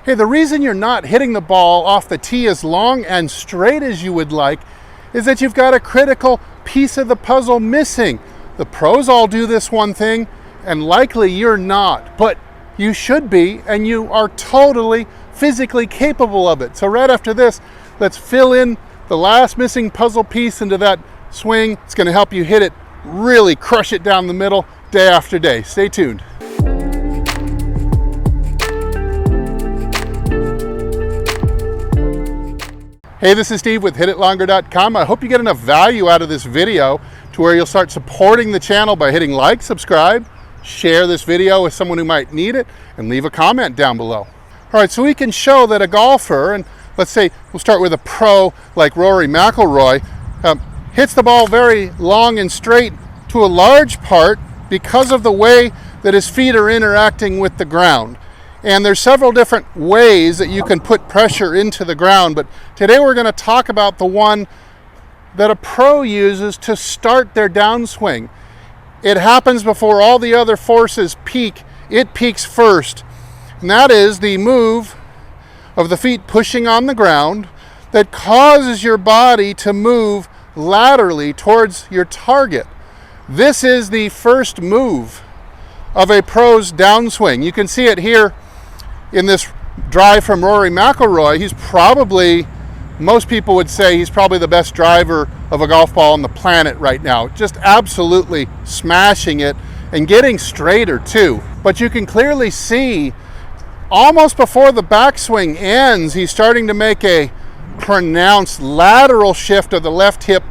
Hey, the reason you're not hitting the ball off the tee as long and straight as you would like is that you've got a critical piece of the puzzle missing. The pros all do this one thing, and likely you're not, but you should be, and you are totally physically capable of it. So right after this, let's fill in the last missing puzzle piece into that swing. It's going to help you hit it, really crush it down the middle day after day. Stay tuned. Hey, this is Steve with HitItLonger.com. I hope you get enough value out of this video to where you'll start supporting the channel by hitting like, subscribe, share this video with someone who might need it, and leave a comment down below. All right, so we can show that a golfer, and let's say we'll start with a pro like Rory McIlroy, hits the ball very long and straight to a large part because of the way that his feet are interacting with the ground. And there's several different ways that you can put pressure into the ground, but today we're going to talk about the one that a pro uses to start their downswing. It happens before all the other forces peak. It peaks first, and that is the move of the feet pushing on the ground that causes your body to move laterally towards your target. This is the first move of a pro's downswing. You can see it here in this drive from Rory McIlroy. He's probably, most people would say he's probably the best driver of a golf ball on the planet right now. Just absolutely smashing it and getting straighter too. But you can clearly see almost before the backswing ends, he's starting to make a pronounced lateral shift of the left hip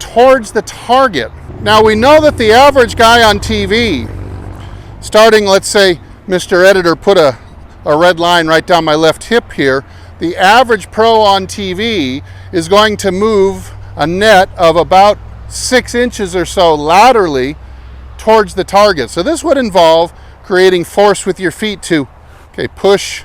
towards the target. Now we know that the average guy on TV, starting, let's say, Mr. Editor put a red line right down my left hip here, the average pro on TV is going to move a net of about 6 inches or so laterally towards the target. So this would involve creating force with your feet to, push.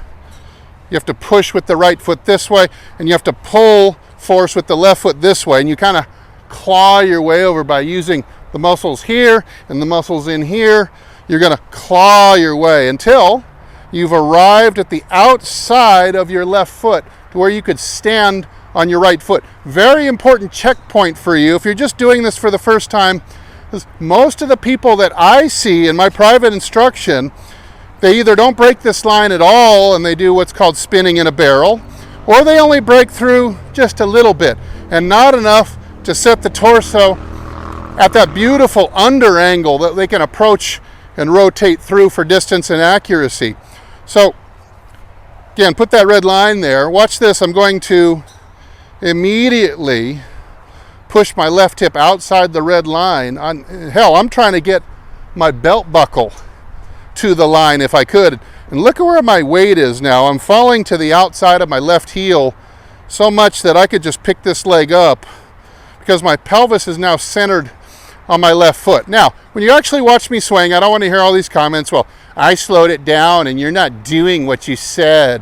You have to push with the right foot this way, and you have to pull force with the left foot this way, and you kind of claw your way over by using the muscles here and the muscles in here. You're going to claw your way until you've arrived at the outside of your left foot to where you could stand on your right foot. Very important checkpoint for you if you're just doing this for the first time, because most of the people that I see in my private instruction, they either don't break this line at all and they do what's called spinning in a barrel, or they only break through just a little bit and not enough to set the torso at that beautiful under angle that they can approach and rotate through for distance and accuracy. So again, put that red line there. Watch this. I'm going to immediately push my left hip outside the red line. Hell, I'm trying to get my belt buckle to the line if I could. And look at where my weight is now. I'm falling to the outside of my left heel so much that I could just pick this leg up because my pelvis is now centered on my left foot. Now, when you actually watch me swing, I don't want to hear all these comments, well, I slowed it down and you're not doing what you said.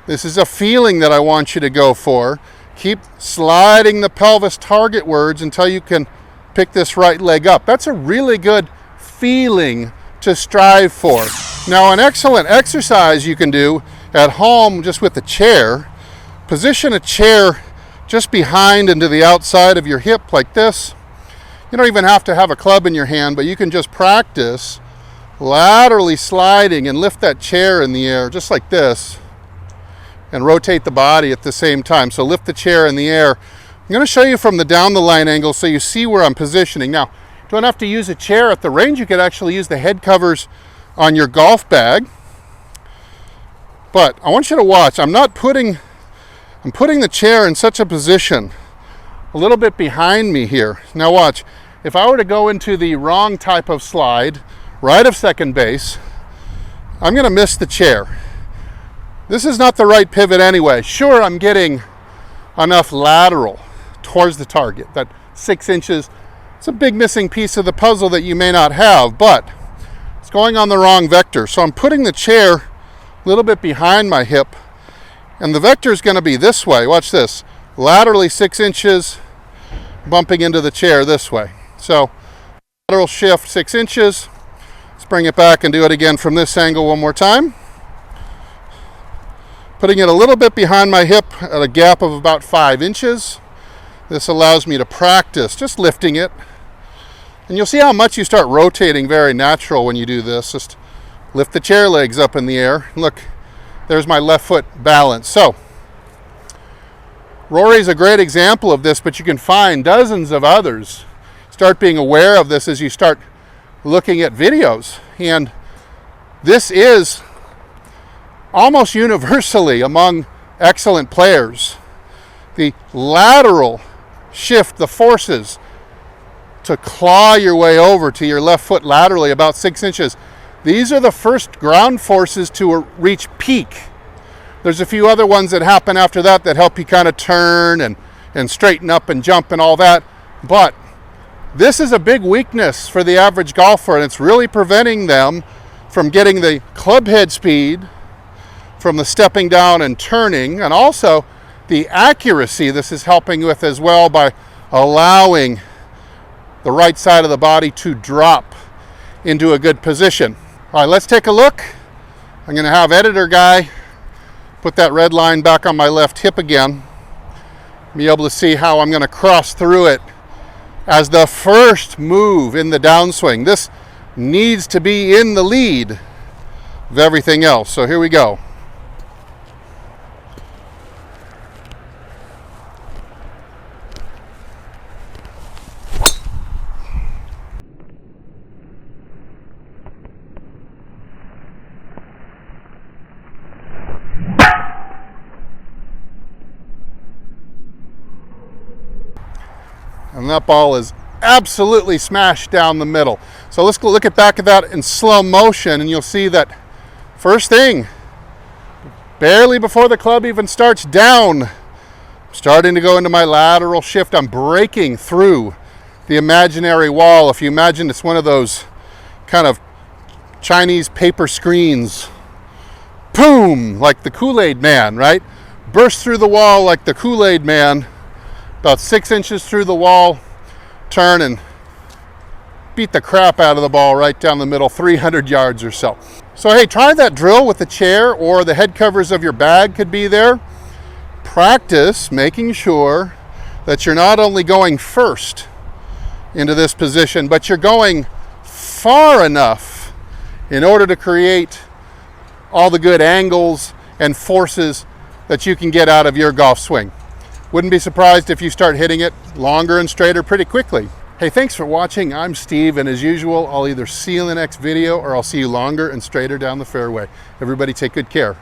This is a feeling that I want you to go for. Keep sliding the pelvis targetwards until you can pick this right leg up. That's a really good feeling to strive for. Now, an excellent exercise you can do at home just with a chair, position a chair just behind and to the outside of your hip like this. You don't even have to have a club in your hand, but you can just practice laterally sliding and lift that chair in the air just like this and rotate the body at the same time. So lift the chair in the air. I'm going to show you from the down the line angle so you see where I'm positioning. Now, you don't have to use a chair at the range. You could actually use the head covers on your golf bag. But I want you to watch. I'm putting the chair in such a position a little bit behind me here. Now watch. If I were to go into the wrong type of slide, right of second base, I'm going to miss the chair. This is not the right pivot anyway. Sure, I'm getting enough lateral towards the target. That 6 inches, it's a big missing piece of the puzzle that you may not have, but it's going on the wrong vector. So I'm putting the chair a little bit behind my hip, and the vector is going to be this way. Watch this. Laterally 6 inches, bumping into the chair this way. So lateral shift 6 inches. Let's bring it back and do it again from this angle one more time. Putting it a little bit behind my hip at a gap of about 5 inches. This allows me to practice just lifting it. And you'll see how much you start rotating very natural when you do this. Just lift the chair legs up in the air. Look, there's my left foot balance. So, Rory's a great example of this, but you can find dozens of others. Start being aware of this as you start looking at videos. And this is almost universally among excellent players. The lateral shift, the forces to claw your way over to your left foot laterally about 6 inches. These are the first ground forces to reach peak. There's a few other ones that happen after that that help you kind of turn and straighten up and jump and all that. But this is a big weakness for the average golfer, and it's really preventing them from getting the club head speed, from the stepping down and turning, and also the accuracy this is helping with as well by allowing the right side of the body to drop into a good position. All right, let's take a look. I'm going to have editor guy put that red line back on my left hip again. Be able to see how I'm going to cross through it as the first move in the downswing. This needs to be in the lead of everything else. So here we go. And that ball is absolutely smashed down the middle. So let's go look at back at that in slow motion, and you'll see that first thing, barely before the club even starts down, starting to go into my lateral shift. I'm breaking through the imaginary wall. If you imagine it's one of those kind of Chinese paper screens, boom, like the Kool-Aid man, right? Burst through the wall like the Kool-Aid man. About 6 inches through the wall, turn and beat the crap out of the ball right down the middle, 300 yards or so. So hey, try that drill with the chair, or the head covers of your bag could be there. Practice making sure that you're not only going first into this position, but you're going far enough in order to create all the good angles and forces that you can get out of your golf swing. Wouldn't be surprised if you start hitting it longer and straighter pretty quickly. Hey, thanks for watching. I'm Steve, and as usual, I'll either see you in the next video or I'll see you longer and straighter down the fairway. Everybody take good care.